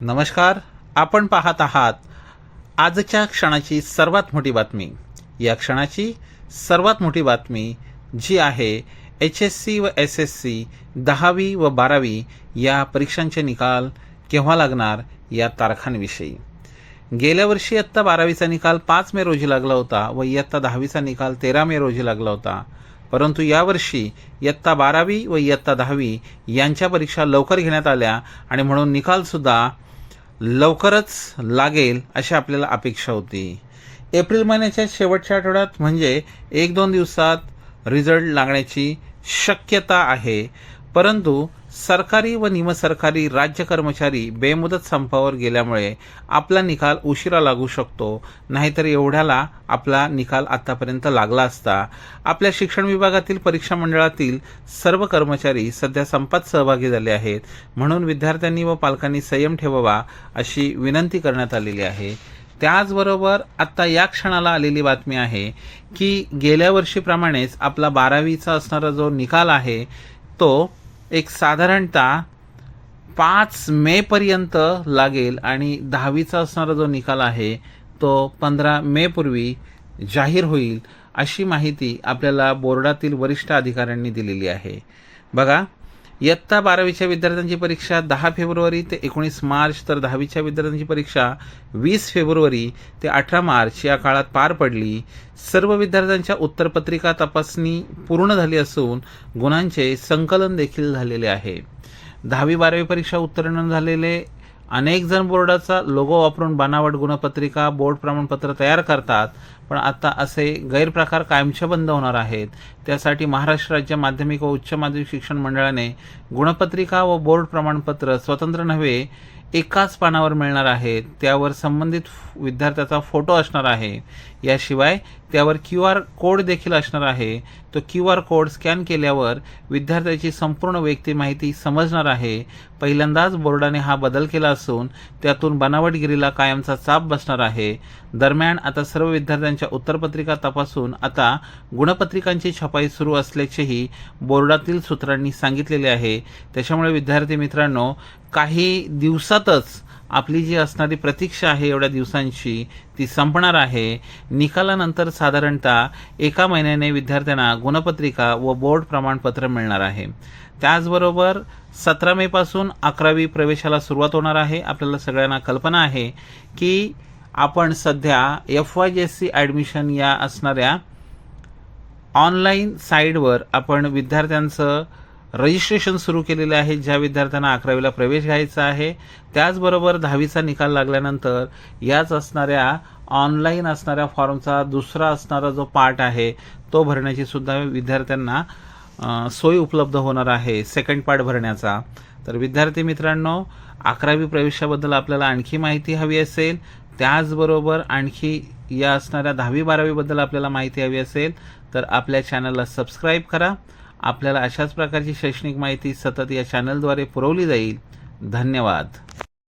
नमस्कार. आपण पाहत आहात आजच्या क्षणाची सर्वात मोठी बातमी. या क्षणाची सर्वात मोठी बातमी जी आहे HSC व SSC 10वी व 12वी या परीक्षांचे निकाल केव्हा लागणार या तारखांविषयी. गेल्या वर्षी इयत्ता 12वीचा निकाल 5 मे रोजी लागला होता व इयत्ता 10वीचा निकाल 13 मे रोजी लागला होता. परंतु यावर्षी इयत्ता 12वी व इयत्ता 10वी यांच्या परीक्षा लवकर घेण्यात आल्या आणि म्हणून निकालसुद्धा लवकरच लागेल अशी आपल्याला अपेक्षा होती. एप्रिल महिन्याच्या शेवटच्या आठवड्यात म्हणजे 1-2 दिवसात रिझल्ट लागण्याची शक्यता आहे. परंतु सरकारी व निमसरकारी राज्य कर्मचारी बेमुदत संपावर गेल्यामुळे आपला निकाल उशिरा लागू शकतो. नाहीतर एवढ्याला आपला निकाल आतापर्यंत लागला असता. आपल्या शिक्षण विभागातील परीक्षा मंडळातील सर्व कर्मचारी सध्या संपात सहभागी झाले आहेत. म्हणून विद्यार्थ्यांनी व पालकांनी संयम ठेवावा अशी विनंती करण्यात आलेली आहे. त्याचबरोबर आत्ता या क्षणाला आलेली बातमी आहे की गेल्या वर्षीप्रमाणेच आपला 12वीचा असणारा जो निकाल आहे तो एक साधारणतः 5 मेपर्यंत लागेल आणि 10वीचा असणारा जो निकाल आहे तो 15 मेपूर्वी जाहीर होईल अशी माहिती आपल्याला बोर्डातील वरिष्ठ अधिकाऱ्यांनी दिलेली आहे. बघा, इयत्ता 12वीच्या विद्यार्थ्यांची परीक्षा 10 फेब्रुवारी ते 19 मार्च तर 10वीच्या विद्यार्थ्यांची परीक्षा 20 फेब्रुवारी ते 18 मार्च या काळात पार पडली. सर्व विद्यार्थ्यांच्या उत्तरपत्रिका तपासणी पूर्ण झाली असून गुणांचे संकलन देखील झालेले आहे. 10वी-12वी परीक्षा उत्तीर्ण झालेले अनेक जण बोर्डाचा लोगो वापरून बनावट गुणपत्रिका बोर्ड प्रमाणपत्र तयार करतात. पण आता असे गैरप्रकार कायमचे बंद होणार आहेत. त्यासाठी महाराष्ट्र राज्य माध्यमिक व उच्च माध्यमिक शिक्षण मंडळाने गुणपत्रिका व बोर्ड प्रमाणपत्र स्वतंत्र नव्हे एकाच पानावर मिळणार आहेत. त्यावर संबंधित विद्यार्थ्याचा फोटो असणार आहे. याशिवाय त्यावर QR कोड देखील असणार आहे. तो QR कोड स्कॅन केल्यावर विद्यार्थ्याची संपूर्ण व्यक्ती माहिती समजणार आहे. पहिल्यांदाच बोर्डाने हा बदल केला असून त्यातून बनावटगिरीला कायमचा चाप बसणार आहे. दरम्यान आता सर्व विद्यार्थ्यांच्या उत्तरपत्रिका तपासून आता गुणपत्रिकांची छपाई सुरू असल्याचेही बोर्डातील सूत्रांनी सांगितलेले आहे. त्याच्यामुळे विद्यार्थी मित्रांनो, काही दिवसातच आपली जी असणारी प्रतीक्षा आहे एवढ्या दिवसांची ती संपणार आहे. निकालानंतर साधारणतः 1 महिन्याने विद्यार्थ्यांना गुणपत्रिका व बोर्ड प्रमाणपत्र मिळणार आहे. त्याचबरोबर 17 मेपासून 11वी प्रवेशाला सुरुवात होणार आहे. आपल्याला सगळ्यांना कल्पना आहे की आपण सध्या FYJC ॲडमिशन या असणाऱ्या ऑनलाईन साईटवर आपण विद्यार्थ्यांचं रजिस्ट्रेशन सुरू केलेले आहे. ज्या विद्यार्थ्यांना 11वीला प्रवेश घ्यायचा आहे. त्याचबरोबर 10वीचा निकाल लागल्यानंतर याच असणाऱ्या ऑनलाईन असणाऱ्या फॉर्मचा दुसरा असणारा जो पार्ट आहे तो भरण्याची सुद्धा विद्यार्थ्यांना सोय उपलब्ध होणार आहे, सेकंड पार्ट भरण्याचा. तर विद्यार्थी मित्रांनो, 11वी प्रवेशाबद्दल आपल्याला आणखी माहिती हवी असेल, त्याचबरोबर आणखी या असणाऱ्या 10वी-12वीबद्दल आपल्याला माहिती हवी असेल तर आपल्या चॅनलला सबस्क्राईब करा. आपल्याला अशाच प्रकारची शैक्षणिक माहिती सतत या चॅनलद्वारे पुरवली जाईल. धन्यवाद.